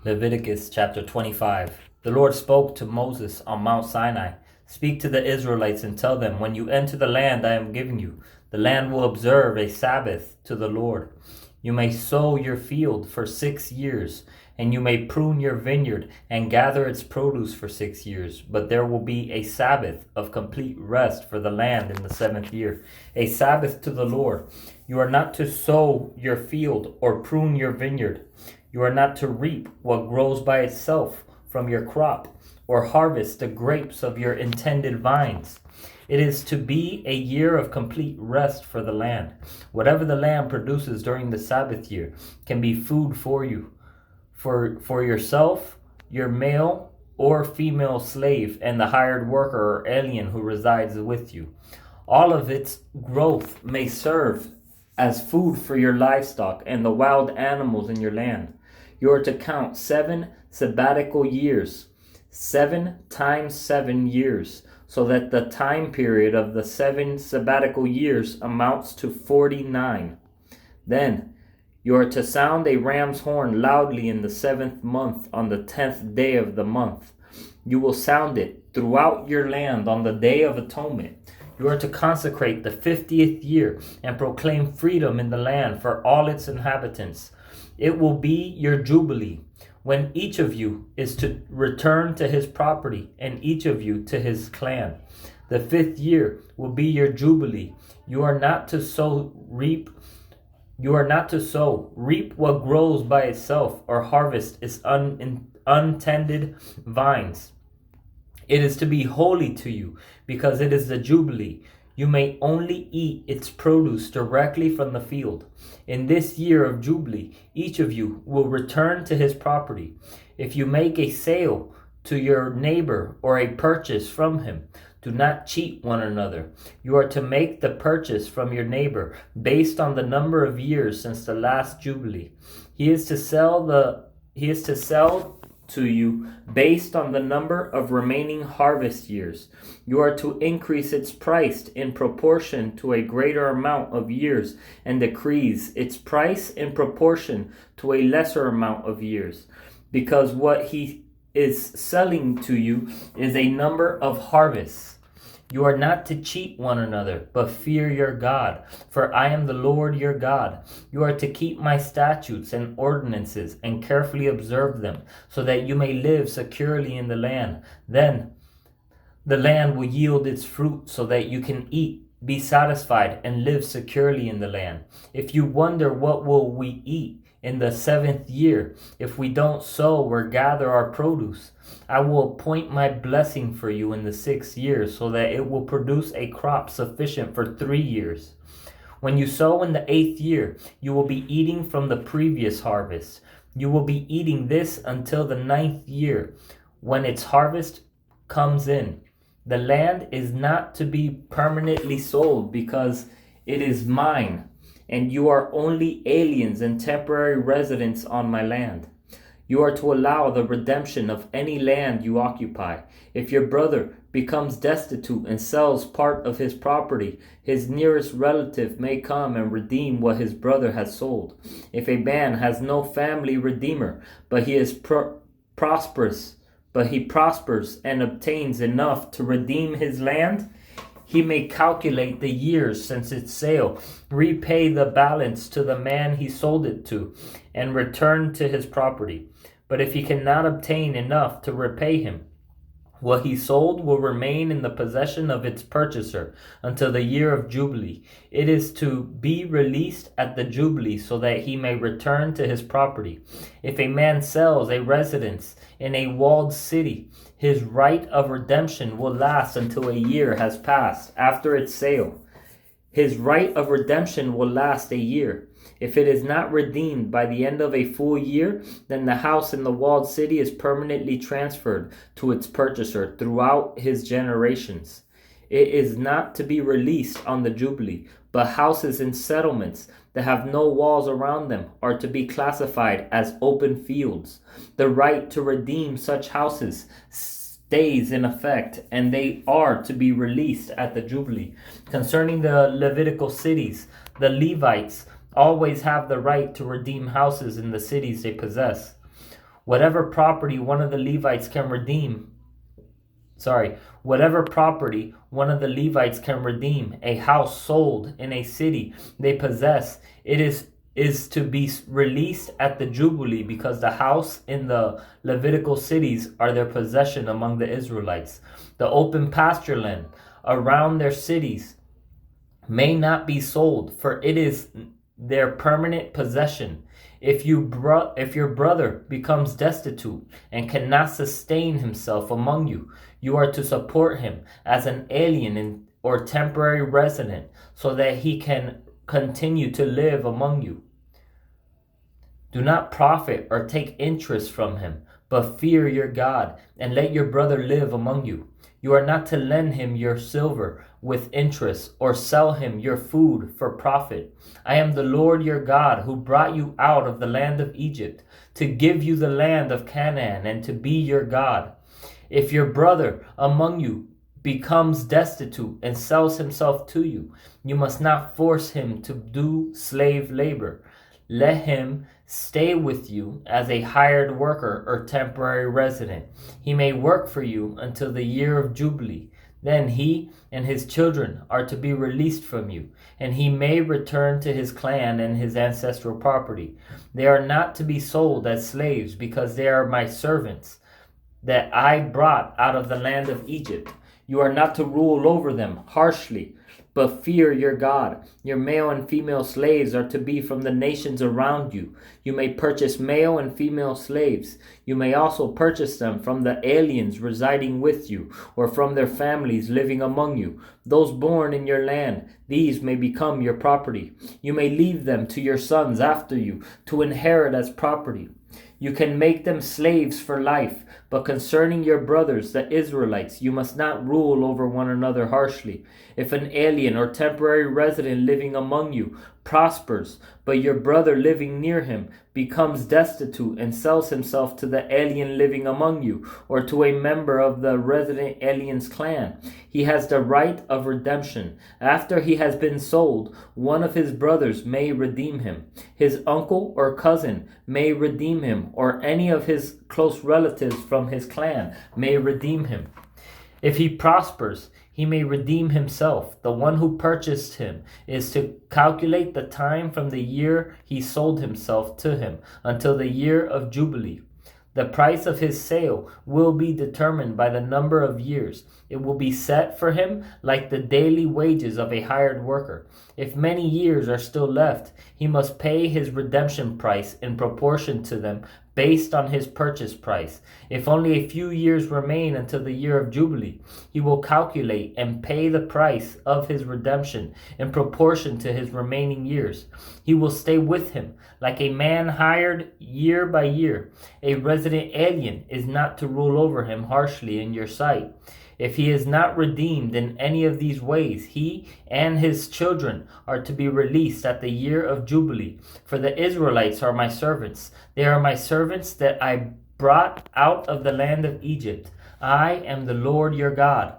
Leviticus chapter 25. The Lord spoke to Moses on Mount Sinai. Speak to the Israelites and tell them, when you enter the land I am giving you, the land will observe a Sabbath to the Lord. You may sow your field for 6 years, and you may prune your vineyard and gather its produce for 6 years. But there will be a Sabbath of complete rest for the land in the 7th year, a Sabbath to the Lord. You are not to sow your field or prune your vineyard. You are not to reap what grows by itself from your crop, or harvest the grapes of your intended vines. It is to be a year of complete rest for the land. Whatever the land produces during the Sabbath year can be food for you, for yourself, your male or female slave, and the hired worker or alien who resides with you. All of its growth may serve as food for your livestock and the wild animals in your land. You are to count 7 sabbatical years, 7 times 7 years, so that the time period of the 7 sabbatical years amounts to 49. Then you are to sound a ram's horn loudly in the 7th month on the 10th day of the month. You will sound it throughout your land on the Day of Atonement. You are to consecrate the 50th year and proclaim freedom in the land for all its inhabitants. It will be your jubilee, when each of you is to return to his property and each of you to his clan. The 5th year will be your jubilee. You are not to sow, reap what grows by itself, or harvest its untended vines. It is to be holy to you, because it is the jubilee. You may only eat its produce directly from the field. In this year of Jubilee, each of you will return to his property. If you make a sale to your neighbor or a purchase from him, do not cheat one another. You are to make the purchase from your neighbor based on the number of years since the last Jubilee. He is to sell to you based on the number of remaining harvest years. You are to increase its price in proportion to a greater amount of years, and decrease its price in proportion to a lesser amount of years, because what he is selling to you is a number of harvests. You are not to cheat one another, but fear your God, for I am the Lord your God. You are to keep my statutes and ordinances and carefully observe them, so that you may live securely in the land. Then the land will yield its fruit, so that you can eat, be satisfied, and live securely in the land. If you wonder, what will we eat in the 7th year if we don't sow or gather our produce? I will appoint my blessing for you in the 6th year, so that it will produce a crop sufficient for 3 years. When you sow in the 8th year, you will be eating from the previous harvest. You will be eating this until the 9th year, when its harvest comes in. The land is not to be permanently sold, because it is mine, and you are only aliens and temporary residents on my land. You are to allow the redemption of any land you occupy. If your brother becomes destitute and sells part of his property, his nearest relative may come and redeem what his brother has sold. If a man has no family redeemer, but he prospers and obtains enough to redeem his land, he may calculate the years since its sale, repay the balance to the man he sold it to, and return to his property. But if he cannot obtain enough to repay him, what he sold will remain in the possession of its purchaser until the year of Jubilee. It is to be released at the Jubilee, so that he may return to his property. If a man sells a residence in a walled city, his right of redemption will last until a year has passed after its sale. His right of redemption will last a year. If it is not redeemed by the end of a full year, then the house in the walled city is permanently transferred to its purchaser throughout his generations. It is not to be released on the Jubilee, but houses in settlements that have no walls around them are to be classified as open fields. The right to redeem such houses stays in effect, and they are to be released at the Jubilee. Concerning the Levitical cities, the Levites always have the right to redeem houses in the cities they possess. Whatever property one of the Levites can whatever property one of the Levites can redeem, a house sold in a city they possess, it is to be released at the Jubilee, because the house in the Levitical cities are their possession among the Israelites. The open pasture land around their cities may not be sold, for it is their permanent possession. If your brother becomes destitute and cannot sustain himself among you, you are to support him as an alien or temporary resident, so that he can continue to live among you. Do not profit or take interest from him, but fear your God, and let your brother live among you. You are not to lend him your silver with interest, or sell him your food for profit. I am the Lord your God, who brought you out of the land of Egypt, to give you the land of Canaan, and to be your God. If your brother among you becomes destitute and sells himself to you, you must not force him to do slave labor. Let him stay with you as a hired worker or temporary resident. He may work for you until the year of Jubilee. Then he and his children are to be released from you, and he may return to his clan and his ancestral property. They are not to be sold as slaves, because they are my servants that I brought out of the land of Egypt. You are not to rule over them harshly, but fear your God. Your male and female slaves are to be from the nations around you. You may purchase male and female slaves. You may also purchase them from the aliens residing with you, or from their families living among you. Those born in your land, these may become your property. You may leave them to your sons after you to inherit as property. You can make them slaves for life, but concerning your brothers, the Israelites, you must not rule over one another harshly. If an alien or temporary resident living among you prospers, but your brother living near him becomes destitute and sells himself to the alien living among you, or to a member of the resident alien's clan, he has the right of redemption. After he has been sold, one of his brothers may redeem him. His uncle or cousin may redeem him, or any of his close relatives from his clan may redeem him. If he prospers, he may redeem himself. The one who purchased him is to calculate the time from the year he sold himself to him until the year of Jubilee. The price of his sale will be determined by the number of years. It will be set for him like the daily wages of a hired worker. If many years are still left, he must pay his redemption price in proportion to them, based on his purchase price. If only a few years remain until the year of Jubilee, he will calculate and pay the price of his redemption in proportion to his remaining years. He will stay with him like a man hired year by year. A resident alien is not to rule over him harshly in your sight. If he is not redeemed in any of these ways, he and his children are to be released at the year of Jubilee. For the Israelites are my servants. They are my servants that I brought out of the land of Egypt. I am the Lord your God.